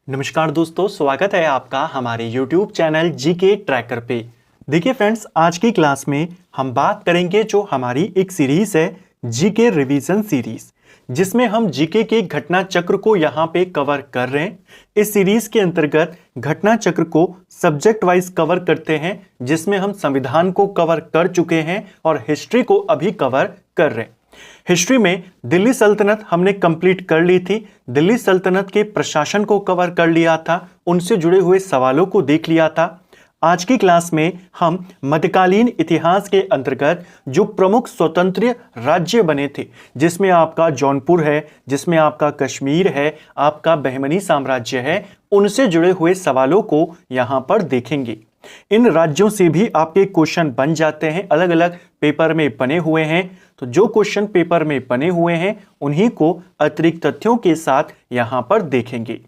नमस्कार दोस्तों, स्वागत है आपका हमारे YouTube चैनल जीके ट्रैकर पे। देखिए फ्रेंड्स, आज की क्लास में हम बात करेंगे जो हमारी एक सीरीज है जीके रिवीजन सीरीज, जिसमें हम जीके के घटना चक्र को यहाँ पे कवर कर रहे हैं। इस सीरीज के अंतर्गत घटना चक्र को सब्जेक्ट वाइज कवर करते हैं, जिसमें हम संविधान को कवर कर चुके हैं और हिस्ट्री को अभी कवर कर रहे हैं। हिस्ट्री में दिल्ली सल्तनत हमने कंप्लीट कर ली थी, दिल्ली सल्तनत के प्रशासन को कवर कर लिया था, उनसे जुड़े हुए सवालों को देख लिया था। आज की क्लास में हम मध्यकालीन इतिहास के अंतर्गत जो प्रमुख स्वतंत्र राज्य बने थे, जिसमें आपका जौनपुर है, जिसमें आपका कश्मीर है, आपका बहमनी साम्राज्य है, उनसे जुड़े हुए सवालों को यहां पर देखेंगे। इन राज्यों से भी आपके क्वेश्चन बन जाते हैं, अलग अलग पेपर में बने हुए हैं। तो जो क्वेश्चन पेपर में बने हुए हैं उन्हीं को अतिरिक्त तथ्यों के साथ यहां पर देखेंगे।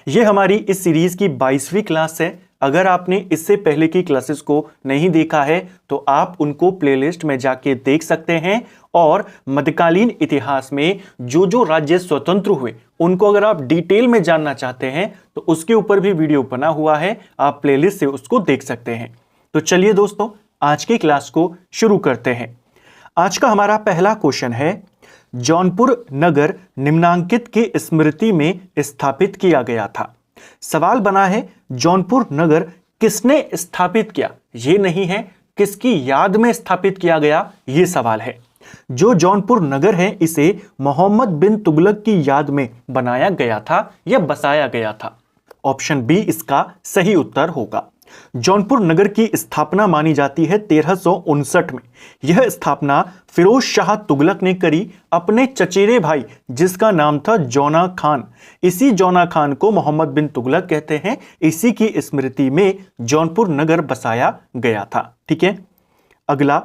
यह हमारी इस सीरीज की 22वीं क्लास है। अगर आपने इससे पहले की क्लासेस को नहीं देखा है तो आप उनको प्लेलिस्ट में जाके देख सकते हैं, और मध्यकालीन इतिहास में जो जो राज्य स्वतंत्र हुए उनको अगर आप डिटेल में जानना चाहते हैं तो उसके ऊपर भी वीडियो बना हुआ है, आप प्लेलिस्ट से उसको देख सकते हैं। तो चलिए दोस्तों, आज की क्लास को शुरू करते हैं। आज का हमारा पहला क्वेश्चन है, जौनपुर नगर निम्नांकित की स्मृति में स्थापित किया गया था। सवाल बना है जौनपुर नगर किसने स्थापित किया, ये नहीं है किसकी याद में स्थापित किया गया, ये सवाल है। जो जौनपुर नगर है इसे मोहम्मद बिन तुगलक की याद में बनाया गया था या बसाया गया था। ऑप्शन बी इसका सही उत्तर होगा। जौनपुर नगर की स्थापना मानी जाती है 1359 में। यह स्थापना फिरोज शाह तुगलक ने करी अपने चचेरे भाई, जिसका नाम था जौना खान। इसी जौना खान को मोहम्मद बिन तुगलक कहते हैं। इसी की स्मृति में जौनपुर नगर बसाया गया था। ठीक है, अगला,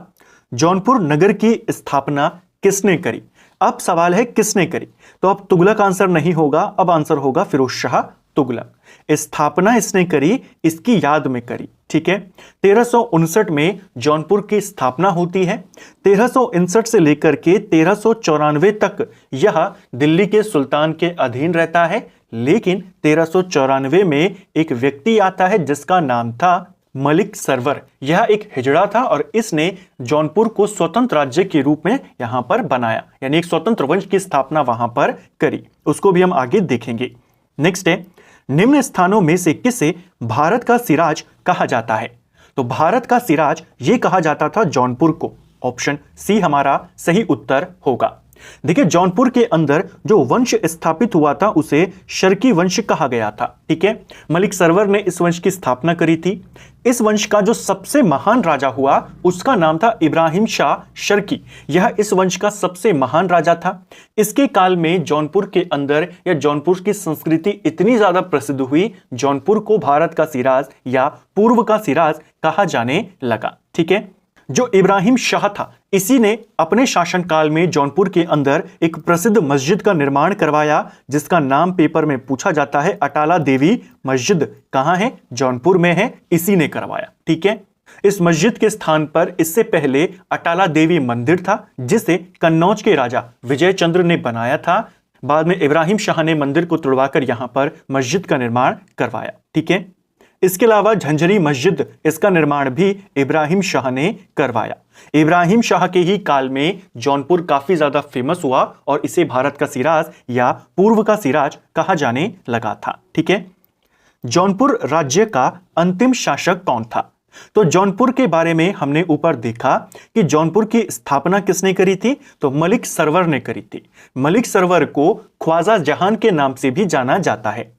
जौनपुर नगर की स्थापना किसने करी। अब सवाल है किसने करी, तो अब तुगलक आंसर नहीं होगा, अब आंसर होगा फिरोज शाह तुगलक। स्थापना इसने करी, इसकी याद में करी। ठीक है, 1359 में जौनपुर की स्थापना होती है। 1359 से लेकर के 1394 तक यह दिल्ली के सुल्तान के अधीन रहता है। लेकिन 1394 में एक व्यक्ति आता है जिसका नाम था मलिक सरवर। यह एक हिजड़ा था और इसने जौनपुर को स्वतंत्र राज्य के रूप में यहां पर बनाया, यानी एक स्वतंत्र वंश की स्थापना वहां पर करी। उसको भी हम आगे देखेंगे। नेक्स्ट है, निम्न स्थानों में से किसे भारत का सिराज कहा जाता है। तो भारत का सिराज यह कहा जाता था जौनपुर को। ऑप्शन सी हमारा सही उत्तर होगा। देखिए, जौनपुर के अंदर जो वंश स्थापित हुआ था उसे शर्की वंश कहा गया था। ठीक है, मलिक सरवर ने इस वंश की स्थापना करी थी। इस वंश का जो सबसे महान राजा हुआ उसका नाम था इब्राहिम शाह शर्की। यह इस वंश का सबसे महान राजा था। इसके काल में जौनपुर के अंदर या जौनपुर की संस्कृति इतनी ज्यादा प्रसिद्ध हुई, जौनपुर को भारत का सिराज या पूर्व का सिराज कहा जाने लगा। ठीक है, जो इब्राहिम शाह था इसी ने अपने शासनकाल में जौनपुर के अंदर एक प्रसिद्ध मस्जिद का निर्माण करवाया, जिसका नाम पेपर में पूछा जाता है अटाला देवी मस्जिद। कहां है? जौनपुर में है, इसी ने करवाया। ठीक है, इस मस्जिद के स्थान पर इससे पहले अटाला देवी मंदिर था, जिसे कन्नौज के राजा विजय चंद्र ने बनाया था। बाद में इब्राहिम शाह ने मंदिर को तुड़वाकर यहां पर मस्जिद का निर्माण करवाया। ठीक है, इसके अलावा झंझरी मस्जिद, इसका निर्माण भी इब्राहिम शाह ने करवाया। इब्राहिम शाह के ही काल में जौनपुर काफी ज्यादा फेमस हुआ और इसे भारत का सिराज या पूर्व का सिराज कहा जाने लगा था। ठीक है, जौनपुर राज्य का अंतिम शासक कौन था। तो जौनपुर के बारे में हमने ऊपर देखा कि जौनपुर की स्थापना किसने करी थी, तो मलिक सरवर ने करी थी। मलिक सरवर को ख्वाजा जहान के नाम से भी जाना जाता है।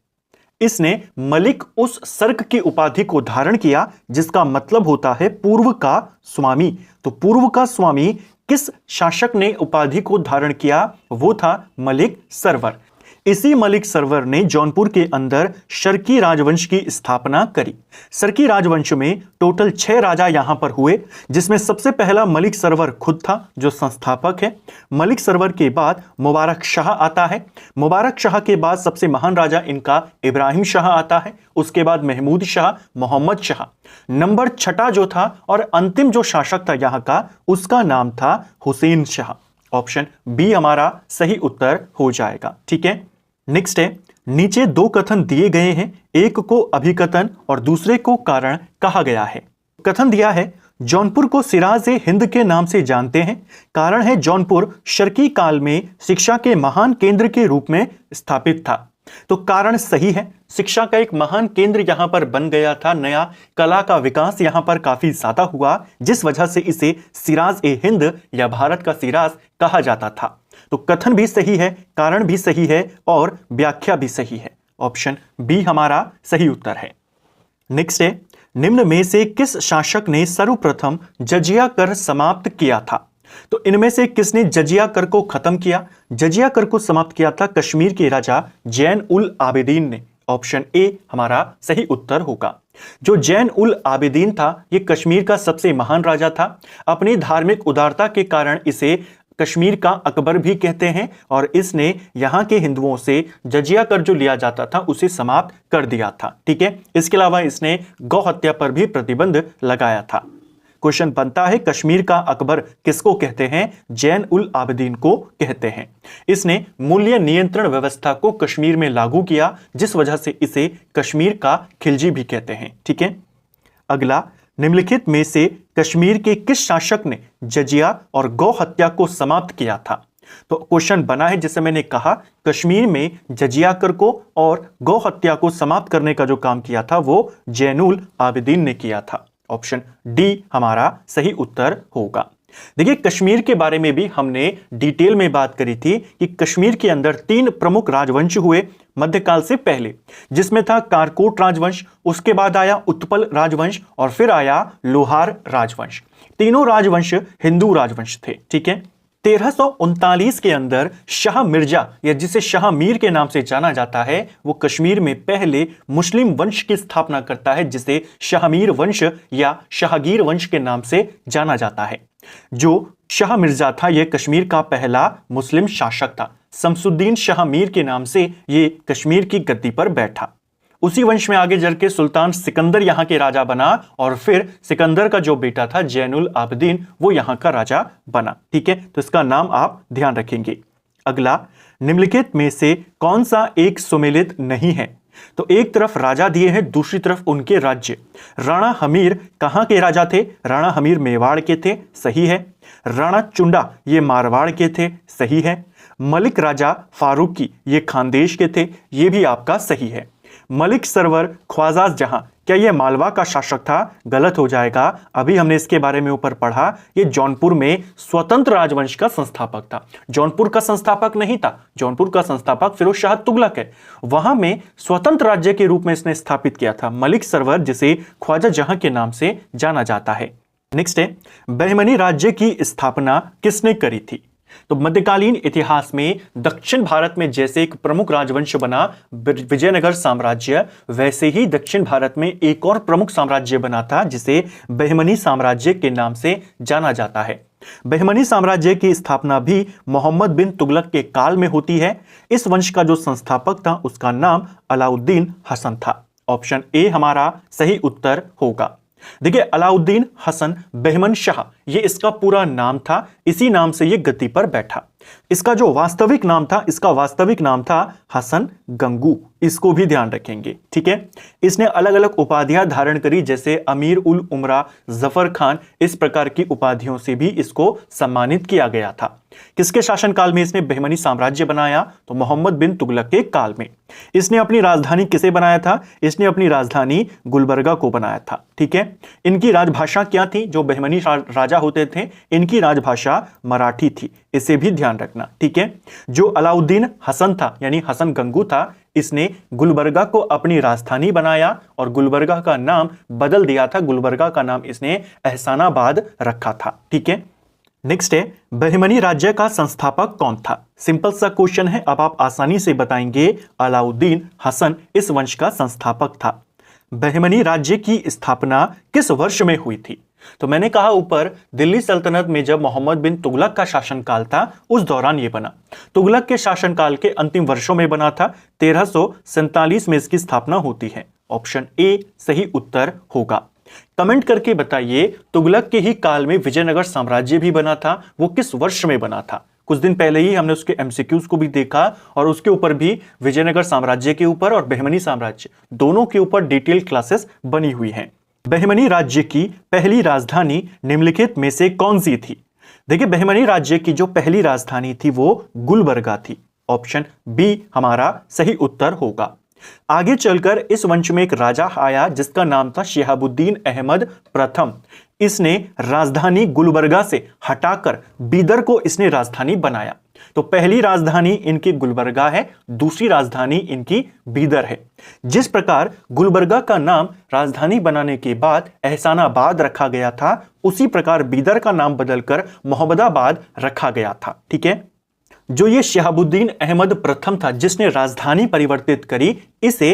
इसने मलिक उस सर्क की उपाधि को धारण किया जिसका मतलब होता है पूर्व का स्वामी। तो पूर्व का स्वामी किस शासक ने उपाधि को धारण किया, वो था मलिक सरवर। इसी मलिक सरवर ने जौनपुर के अंदर शर्की राजवंश की स्थापना करी। शर्की राजवंश में टोटल 6 राजा यहां पर हुए, जिसमें सबसे पहला मलिक सरवर खुद था जो संस्थापक है। मलिक सरवर के बाद मुबारक शाह आता है। मुबारक शाह के बाद सबसे महान राजा इनका इब्राहिम शाह आता है। उसके बाद महमूद शाह, मोहम्मद शाह। नंबर 6 जो था और अंतिम जो शासक था यहां का, उसका नाम था हुसैन शाह। ऑप्शन बी हमारा सही उत्तर हो जाएगा। ठीक है, नेक्स्ट है, नीचे दो कथन दिए गए हैं, एक को अभिकथन और दूसरे को कारण कहा गया है। कथन दिया है, जौनपुर को सिराज-ए हिंद के नाम से जानते हैं। कारण है जौनपुर शर्की काल में शिक्षा के महान केंद्र के रूप में स्थापित था। तो कारण सही है, शिक्षा का एक महान केंद्र यहां पर बन गया था, नया कला का विकास यहां पर काफी ज्यादा हुआ, जिस वजह से इसे सिराज-ए-हिंद या भारत का सिराज कहा जाता था। तो कथन भी सही है, कारण भी सही है और व्याख्या भी सही है। ऑप्शन बी हमारा सही उत्तर है। नेक्स्ट है, निम्न में से किस शासक ने सर्वप्रथम जजिया कर समाप्त किया था? तो इनमें से किसने जजिया कर को खत्म किया? जजिया कर को समाप्त किया था कश्मीर के राजा जैन उल आबिदीन ने। ऑप्शन ए हमारा सही उत्तर होगा। जो जैन उल आबिदीन था, यह कश्मीर का सबसे महान राजा था। अपनी धार्मिक उदारता के कारण इसे कश्मीर का अकबर भी कहते हैं और इसने यहां के हिंदुओं से जजिया कर जो लिया जाता था उसे समाप्त कर दिया था। ठीक है, इसके अलावा इसने गौ हत्या पर भी प्रतिबंध लगाया था। क्वेश्चन बनता है, कश्मीर का अकबर किसको कहते हैं? जैन उल आबिदीन को कहते हैं। इसने मूल्य नियंत्रण व्यवस्था को कश्मीर में लागू किया, जिस वजह से इसे कश्मीर का खिलजी भी कहते हैं। ठीक है, अगला, निम्नलिखित में से कश्मीर के किस शासक ने जजिया और गौ हत्या को समाप्त किया था? तो क्वेश्चन बना है, जैसे मैंने कहा, कश्मीर में जजिया कर को और गौ हत्या को समाप्त करने का जो काम किया था वो जैन उल आबिदीन ने किया था। ऑप्शन डी हमारा सही उत्तर होगा। देखिए, कश्मीर के बारे में भी हमने डिटेल में बात करी थी कि कश्मीर के अंदर 3 प्रमुख राजवंश हुए मध्यकाल से पहले, जिसमें था कारकोट राजवंश, उसके बाद आया उत्पल राजवंश और फिर आया लोहार राजवंश। तीनों राजवंश हिंदू राजवंश थे। ठीक है, 1339 के अंदर शाह मिर्जा या जिसे शाह मीर के नाम से जाना जाता है, वो कश्मीर में पहले मुस्लिम वंश की स्थापना करता है, जिसे शाहमीर वंश या शाहगीर वंश के नाम से जाना जाता है। जो शाह मिर्जा था, यह कश्मीर का पहला मुस्लिम शासक था। शमसुद्दीन शाह मीर के नाम से ये कश्मीर की गद्दी पर बैठा। उसी वंश में आगे चल के सुल्तान सिकंदर यहां के राजा बना और फिर सिकंदर का जो बेटा था जैनुल आबिदीन, वो यहां का राजा बना। ठीक है, तो इसका नाम आप ध्यान रखेंगे। अगला, निम्नलिखित में से कौन सा एक सुमेलित नहीं है? तो एक तरफ राजा दिए हैं, दूसरी तरफ उनके राज्य। राणा हमीर कहां के राजा थे? राणा हमीर मेवाड़ के थे, सही है। राणा चुंडा ये मारवाड़ के थे, सही है। मलिक राजा फारूकी ये खानदेश के थे, ये भी आपका सही है। मलिक सरवर ख्वाजा जहां, क्या यह मालवा का शासक था? गलत हो जाएगा, अभी हमने इसके बारे में ऊपर पढ़ा। यह जौनपुर में स्वतंत्र राजवंश का संस्थापक था। जौनपुर का संस्थापक नहीं था, जौनपुर का संस्थापक फिरोज शाह तुगलक है। वहां में स्वतंत्र राज्य के रूप में इसने स्थापित किया था मलिक सरवर, जिसे ख्वाजा जहां के नाम से जाना जाता है। नेक्स्ट है, बहमनी राज्य की स्थापना किसने करी थी? तो मध्यकालीन इतिहास में दक्षिण भारत में जैसे एक प्रमुख राजवंश बना विजयनगर साम्राज्य, वैसे ही दक्षिण भारत में एक और प्रमुख साम्राज्य बना था जिसे बहमनी साम्राज्य के नाम से जाना जाता है। बहमनी साम्राज्य की स्थापना भी मोहम्मद बिन तुगलक के काल में होती है। इस वंश का जो संस्थापक था उसका नाम अलाउद्दीन हसन था। ऑप्शन ए हमारा सही उत्तर होगा। देखिए, अलाउद्दीन हसन बहमन शाह ये इसका पूरा नाम था, इसी नाम से ये गद्दी पर बैठा। इसका जो वास्तविक नाम था, इसका वास्तविक नाम था हसन गंगू, इसको भी ध्यान रखेंगे। ठीक है, इसने अलग अलग उपाधियां धारण करी, जैसे अमीर उल उमरा, जफर खान, इस प्रकार की उपाधियों से भी इसको सम्मानित किया गया था। किसके शासनकाल में इसने बहमनी साम्राज्य बनाया? तो मोहम्मद बिन तुगलक के काल में। इसने अपनी राजधानी किसे बनाया था? इसने अपनी राजधानी गुलबर्गा को बनाया था। ठीक है, इनकी राजभाषा क्या थी? जो बहमनी राजा होते थे, इनकी राजभाषा मराठी थी, इसे भी ध्यान रखना। ठीक है, जो अलाउद्दीन हसन था यानी हसन गंगू था, इसने गुलबर्गा को अपनी राजधानी बनाया और गुलबर्गा का नाम बदल दिया था। गुलबर्गा का नाम इसने एहसानाबाद रखा था। ठीक है, नेक्स्ट है, बहमनी राज्य का संस्थापक कौन था? सिंपल सा क्वेश्चन है, अब आप आसानी से बताएंगे। अलाउद्दीन हसन इस वंश का संस्थापक था। बहमनी राज्य की स्थापना किस वर्ष में हुई थी? तो मैंने कहा ऊपर, दिल्ली सल्तनत में जब मोहम्मद बिन तुगलक का शासनकाल था, उस दौरान यह बना। तुगलक के शासनकाल के अंतिम वर्षों में बना था। 1347 में इसकी स्थापना होती है। ऑप्शन ए सही उत्तर होगा। कमेंट करके बताइए, तुगलक के ही काल में विजयनगर साम्राज्य भी बना था, वो किस वर्ष में बना था? कुछ दिन पहले ही हमने उसके एमसीक्यूज को भी देखा और उसके ऊपर भी विजयनगर साम्राज्य के ऊपर और बहमनी साम्राज्य दोनों के ऊपर डिटेल क्लासेस बनी हुई हैं। बहमनी राज्य की पहली राजधानी निम्नलिखित में से कौन सी थी? देखिए, बहमनी राज्य की जो पहली राजधानी थी वो गुलबर्गा थी। ऑप्शन बी हमारा सही उत्तर होगा। आगे चलकर इस वंश में एक राजा आया जिसका नाम था शिहाबुद्दीन अहमद प्रथम। इसने राजधानी गुलबर्गा से हटाकर बीदर को इसने राजधानी बनाया। तो पहली राजधानी इनकी गुलबर्गा है, दूसरी राजधानी इनकी बीदर है। जिस प्रकार गुलबर्गा का नाम राजधानी बनाने के बाद एहसानाबाद रखा गया था, उसी प्रकार बीदर का नाम बदलकर मोहम्मदाबाद रखा गया था। ठीक है, जो ये शिहाबुद्दीन अहमद प्रथम था जिसने राजधानी परिवर्तित करी, इसे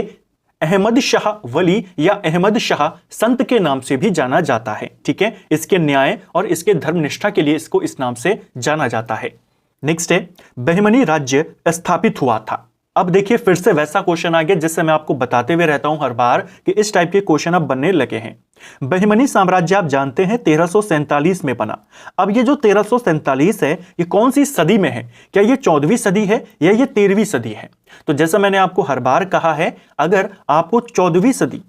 अहमद शाह वली या अहमद शाह संत के नाम से भी जाना जाता है। ठीक है, इसके न्याय और इसके धर्मनिष्ठा के लिए इसको इस नाम से जाना जाता है। नेक्स्ट है, बहमनी राज्य स्थापित हुआ था। अब देखिए, फिर से वैसा क्वेश्चन आ गया जिससे मैं आपको बताते हुए रहता हूं हर बार कि इस टाइप के क्वेश्चन अब बनने लगे हैं। बहमनी साम्राज्य आप जानते हैं 1347 में बना। अब ये जो 1347 है, ये कौन सी सदी में है? क्या ये 14वीं सदी है या ये 13वीं सदी है? तो जैसा मैंने आपको हर बार कहा है, अगर आपको 14वीं सदी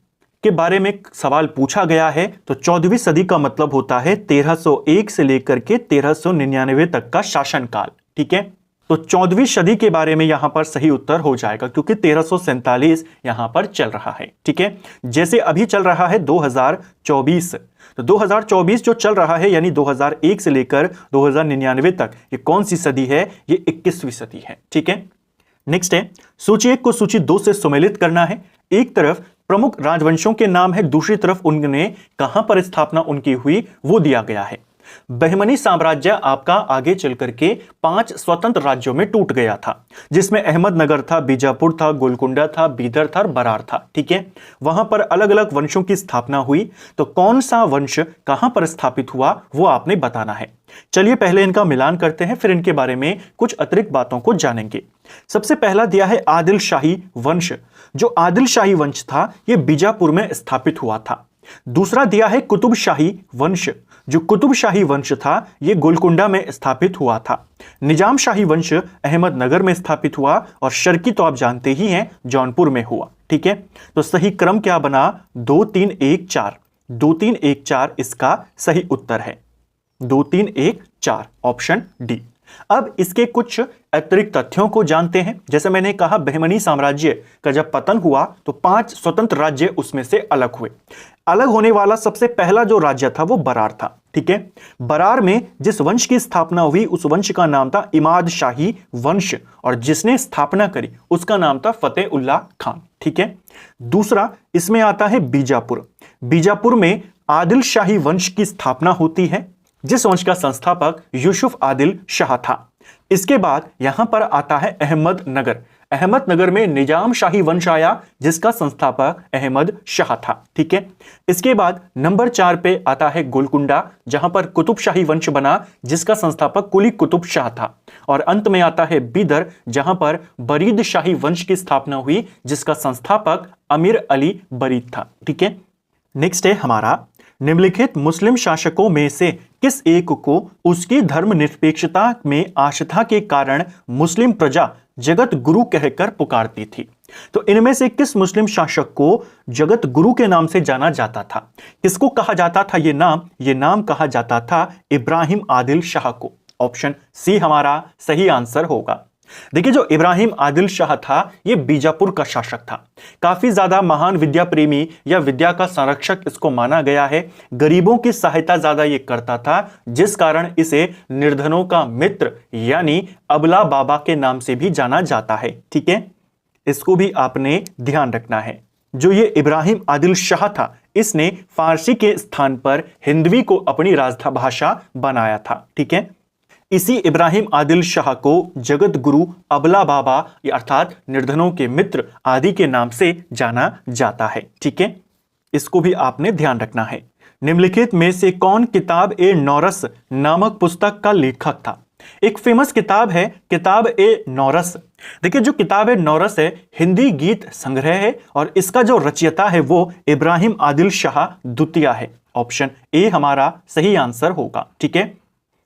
के बारे में सवाल पूछा गया है तो 14वीं सदी का मतलब होता है 1301 से लेकर के 1399 तक का शासनकाल। ठीक है, तो 14वीं सदी के बारे में यहां पर सही उत्तर हो जाएगा क्योंकि 1347 यहां पर चल रहा है। ठीक है, जैसे अभी चल रहा है 2024, तो 2024 जो चल रहा है यानी 2001 से लेकर 2099 तक, ये कौन सी सदी है? ये 21वीं सदी है। ठीक है, नेक्स्ट है, सूची 1 को सूची 2 से सम्मिलित करना है। एक तरफ प्रमुख राजवंशों के नाम है, दूसरी तरफ उनने कहां पर स्थापना उनकी हुई वो दिया गया है। बहमनी साम्राज्य आपका आगे चल करके 5 स्वतंत्र राज्यों में टूट गया था, जिसमें अहमदनगर था, बीजापुर था, गोलकुंडा था, बीदर था और बरार था। ठीक है, वहां पर अलग अलग वंशों की स्थापना हुई। तो कौन सा वंश कहां पर स्थापित हुआ वो आपने बताना है। चलिए पहले इनका मिलान करते हैं, फिर इनके बारे में कुछ अतिरिक्त बातों को जानेंगे। सबसे पहला दिया है आदिल शाही वंश। जो आदिल शाही वंश था ये बीजापुर में स्थापित हुआ था। दूसरा दिया है कुतुब शाही वंश। जो कुतुब शाही वंश था ये गोलकुंडा में स्थापित हुआ था। निजाम शाही वंश अहमदनगर में स्थापित हुआ और शर्की तो आप जानते ही हैं जौनपुर में हुआ। ठीक है, तो सही क्रम क्या बना? 2 3 1 4। 2 3 1 4 इसका सही उत्तर है। 2 3 1 4 ऑप्शन डी। अब इसके कुछ अतिरिक्त तथ्यों को जानते हैं। जैसे मैंने कहा, बहमनी साम्राज्य का जब पतन हुआ तो 5 स्वतंत्र राज्य उसमें से अलग हुए। अलग होने वाला सबसे पहला जो राज्य था वो बरार था। ठीक है, बरार में जिस वंश की स्थापना हुई उस वंश का नाम था इमाद शाही वंश और जिसने स्थापना करी उसका नाम था फतेहुल्लाह खान। ठीक है, दूसरा इसमें आता है बीजापुर। बीजापुर में आदिल शाही वंश की स्थापना होती है जिस वंश का संस्थापक यूसुफ आदिल शाह था। इसके बाद यहां पर आता है अहमदनगर। अहमदनगर में निजाम शाही वंश आया जिसका संस्थापक अहमद शाह था। ठीक है, इसके बाद नंबर 4 पे आता है गोलकुंडा जहां पर कुतुब शाही वंश बना जिसका संस्थापक कुली कुतुब शाह था। और अंत में आता है बीदर जहां पर बरीद शाही वंश की स्थापना हुई जिसका संस्थापक अमीर अली बरीद था। ठीक है, नेक्स्ट है हमारा, निम्नलिखित मुस्लिम शासकों में से किस एक को उसकी धर्मनिरपेक्षता में आस्था के कारण मुस्लिम प्रजा जगत गुरु कहकर पुकारती थी? तो इनमें से किस मुस्लिम शासक को जगत गुरु के नाम से जाना जाता था? किसको कहा जाता था ये नाम कहा जाता था इब्राहिम आदिल शाह को। ऑप्शन सी हमारा सही आंसर होगा। देखिए, जो इब्राहिम आदिल शाह था ये बीजापुर का शासक था। काफी ज्यादा महान विद्या प्रेमी या विद्या का संरक्षक इसको माना गया है। गरीबों की सहायता ज्यादा ये करता था जिस कारण इसे निर्धनों का मित्र यानी अबला बाबा के नाम से भी जाना जाता है। ठीक है, इसको भी आपने ध्यान रखना है। जो ये इब्राहिम आदिल शाह था इसने फारसी के स्थान पर हिंदवी को अपनी राजभाषा बनाया था। ठीक है, इसी इब्राहिम आदिल शाह को जगत गुरु अबला बाबा अर्थात निर्धनों के मित्र आदि के नाम से जाना जाता है। ठीक है, इसको भी आपने ध्यान रखना है। निम्नलिखित में से कौन किताब ए नौरस नामक पुस्तक का लेखक था? एक फेमस किताब है किताब ए नौरस। देखिए, जो किताब ए नौरस है हिंदी गीत संग्रह है और इसका जो रचयिता है वो इब्राहिम आदिल शाह द्वितीय है। ऑप्शन ए हमारा सही आंसर होगा। ठीक है,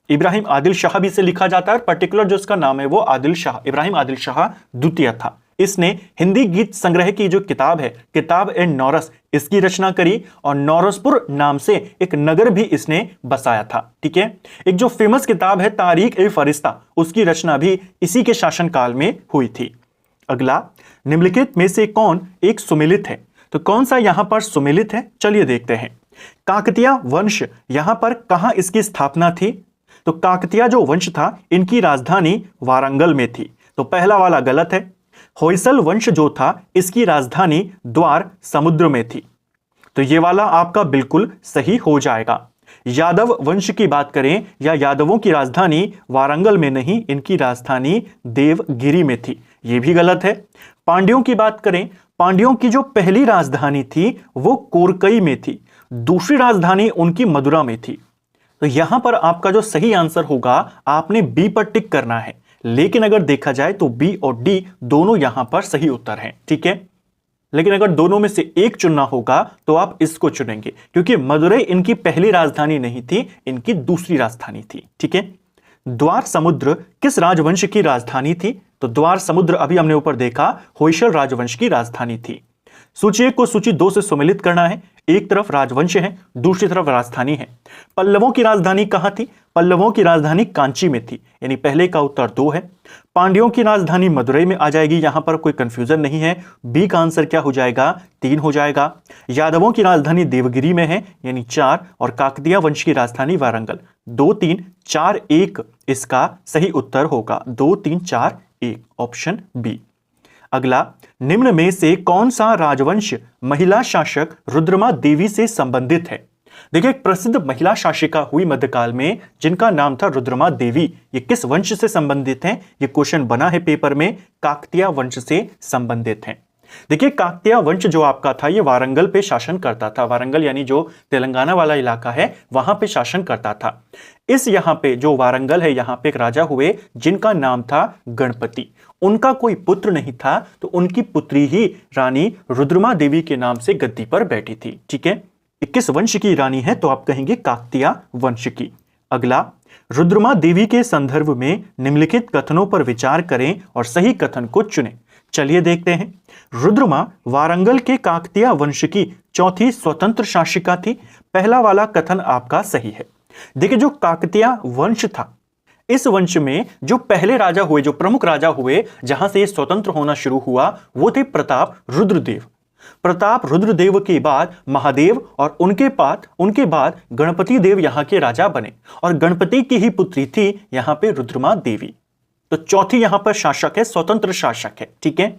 इब्राहिम आदिल शाह भी इसे लिखा जाता है, पर्टिकुलर जो इसका नाम है वो आदिल शाह, इब्राहिम आदिल शाह द्वितीय था। इसने हिंदी गीत संग्रह की जो किताब है, किताब ए नौरस, इसकी रचना करी और नौरसपुर नाम से एक नगर भी इसने बसाया था। ठीक है, एक जो फेमस किताब है तारीख ए फरिश्ता, उसकी रचना भी इसी के शासनकाल में हुई थी। अगला, निम्नलिखित में से कौन एक सुमेलित है? तो कौन सा यहां पर सुमेलित है, चलिए देखते हैं। काकतीय वंश यहां पर कहां इसकी स्थापना थी? तो काकतीय जो वंश था इनकी राजधानी वारंगल में थी, तो पहला वाला गलत है। होयसल वंश जो था इसकी राजधानी द्वार समुद्र में थी, तो ये वाला आपका बिल्कुल सही हो जाएगा। यादव वंश की बात करें या यादवों की राजधानी वारंगल में नहीं, इनकी राजधानी देवगिरी में थी, ये भी गलत है। पांड्यों की बात करें, पांड्यों की जो पहली राजधानी थी वो कोरकई में थी, दूसरी राजधानी उनकी मदुरा में थी। तो यहां पर आपका जो सही आंसर होगा, आपने बी पर टिक करना है, लेकिन अगर देखा जाए तो बी और डी दोनों यहां पर सही उत्तर हैं। ठीक है, लेकिन अगर दोनों में से एक चुनना होगा तो आप इसको चुनेंगे, क्योंकि मदुरै इनकी पहली राजधानी नहीं थी, इनकी दूसरी राजधानी थी। ठीक है, द्वार समुद्र किस राजवंश की राजधानी थी? तो द्वार समुद्र अभी हमने ऊपर देखा होयसल राजवंश की राजधानी थी। सूची 1 को सूची 2 से सुमेलित करना है, एक तरफ राजवंश है, दूसरी तरफ राजधानी है। पल्लवों की राजधानी कहां थी? पल्लवों की राजधानी कांची में थी, यानी पहले का उत्तर 2 है। पांड्यों की राजधानी मदुरै में आ जाएगी, यहां पर कोई कंफ्यूजन नहीं है, बी का आंसर क्या हो जाएगा? 3 हो जाएगा। यादवों की राजधानी देवगिरी में है, यानी 4, और काकतीय वंश की राजधानी वारंगल। 2 3 4 1 इसका सही उत्तर होगा, 2 3 4 1, ऑप्शन बी। अगला, निम्न में से कौन सा राजवंश महिला शासक रुद्रमा देवी से संबंधित है? देखिए, एक प्रसिद्ध महिला शासिका हुई मध्यकाल में जिनका नाम था रुद्रमा देवी, ये किस वंश से संबंधित हैं? ये क्वेश्चन बना है पेपर में, काकतीय वंश से संबंधित हैं। देखिए, काकतीय वंश जो आपका था ये वारंगल पे शासन करता था, वारंगल यानी जो तेलंगाना वाला इलाका है वहां पे शासन करता था। इस यहाँ पे जो वारंगल है, यहाँ पे एक राजा हुए जिनका नाम था गणपति, उनका कोई पुत्र नहीं था, तो उनकी पुत्री ही रानी रुद्रमा देवी के नाम से गद्दी पर बैठी थी। ठीक है, किस वंश की रानी है? तो आप कहेंगे काकतीय वंश की। अगला, रुद्रमा देवी के संदर्भ में निम्नलिखित कथनों पर विचार करें और सही कथन को चुनें। चलिए देखते हैं। रुद्रमा वारंगल के काकतीय वंश की चौथी स्वतंत्र शासिका थी, पहला वाला कथन आपका सही है। देखिए, जो काकतीय वंश था, इस वंश में जो पहले राजा हुए, जो प्रमुख राजा हुए, जहां से ये स्वतंत्र होना शुरू हुआ, वो थे प्रताप रुद्रदेव। प्रताप रुद्रदेव के बाद महादेव और उनके बाद गणपति देव यहां के राजा बने, और गणपति की ही पुत्री थी यहां पे रुद्रमा देवी। तो चौथी यहां पर शासक है, स्वतंत्र शासक है। ठीक है,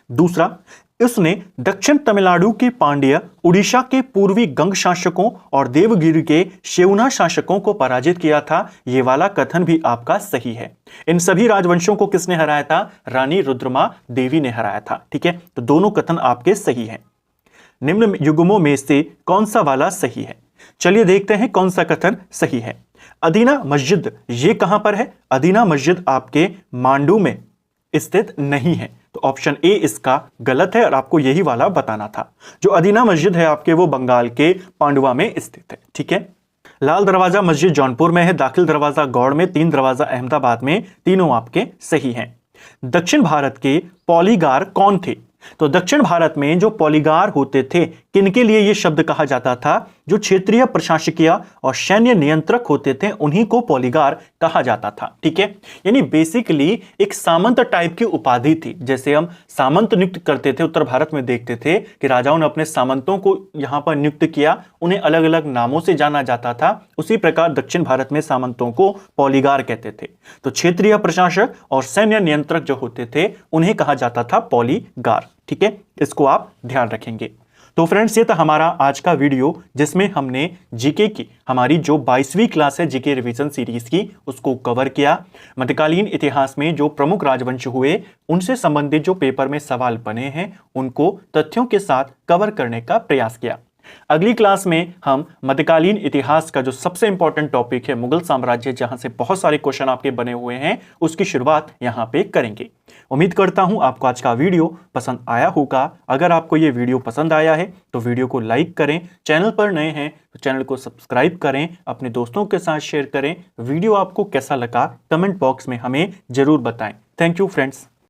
दूसरा, उसने दक्षिण तमिलनाडु के पांड्य, उड़ीसा के पूर्वी गंग शासकों और देवगिरी के शेवना शासकों को पराजित किया था। यह वाला कथन भी आपका सही है। इन सभी राजवंशों को किसने हराया था? रानी रुद्रमा देवी ने हराया था। ठीक है, तो दोनों कथन आपके सही हैं। निम्न युग्मों में से कौन सा वाला सही है? चलिए देखते हैं कौन सा कथन सही है। अदीना मस्जिद ये कहां पर है? अदीना मस्जिद आपके मांडू में स्थित नहीं है, तो ऑप्शन ए इसका गलत है और आपको यही वाला बताना था। जो अदीना मस्जिद है आपके वो बंगाल के पांडुआ में स्थित है। ठीक है, लाल दरवाजा मस्जिद जौनपुर में है, दाखिल दरवाजा गौड़ में, 3 दरवाजा अहमदाबाद में, तीनों आपके सही हैं। दक्षिण भारत के पॉलीगार कौन थे? तो दक्षिण भारत में जो पॉलीगार होते थे, किनके लिए यह शब्द कहा जाता था? जो क्षेत्रीय प्रशासकीय और सैन्य नियंत्रक होते थे उन्हीं को पॉलीगार कहा जाता था। ठीक है, यानी बेसिकली एक सामंत टाइप की उपाधि थी। जैसे हम सामंत नियुक्त करते थे, उत्तर भारत में देखते थे कि राजाओं ने अपने सामंतों को यहां पर नियुक्त किया, उन्हें अलग अलग नामों से जाना जाता था, उसी प्रकार दक्षिण भारत में सामंतों को पॉलीगार कहते थे। तो क्षेत्रीय प्रशासक और सैन्य नियंत्रक जो होते थे उन्हें कहा जाता था पॉलीगार। ठीक है, इसको आप ध्यान रखेंगे। तो फ्रेंड्स, ये था हमारा आज का वीडियो जिसमें हमने जीके की हमारी जो 22वीं क्लास है जीके रिवीजन सीरीज की, उसको कवर किया। मध्यकालीन इतिहास में जो प्रमुख राजवंश हुए उनसे संबंधित जो पेपर में सवाल बने हैं उनको तथ्यों के साथ कवर करने का प्रयास किया। अगली क्लास में हम मध्यकालीन इतिहास का जो सबसे इंपॉर्टेंट टॉपिक है मुगल साम्राज्य, जहां से बहुत सारे क्वेश्चन आपके बने हुए हैं, उसकी शुरुआत यहां पे करेंगे। उम्मीद करता हूं आपको आज का वीडियो पसंद आया होगा। अगर आपको ये वीडियो पसंद आया है तो वीडियो को लाइक करें, चैनल पर नए हैं तो चैनल को सब्सक्राइब करें, अपने दोस्तों के साथ शेयर करें। वीडियो आपको कैसा लगा कमेंट बॉक्स में हमें जरूर बताएं। Thank you friends.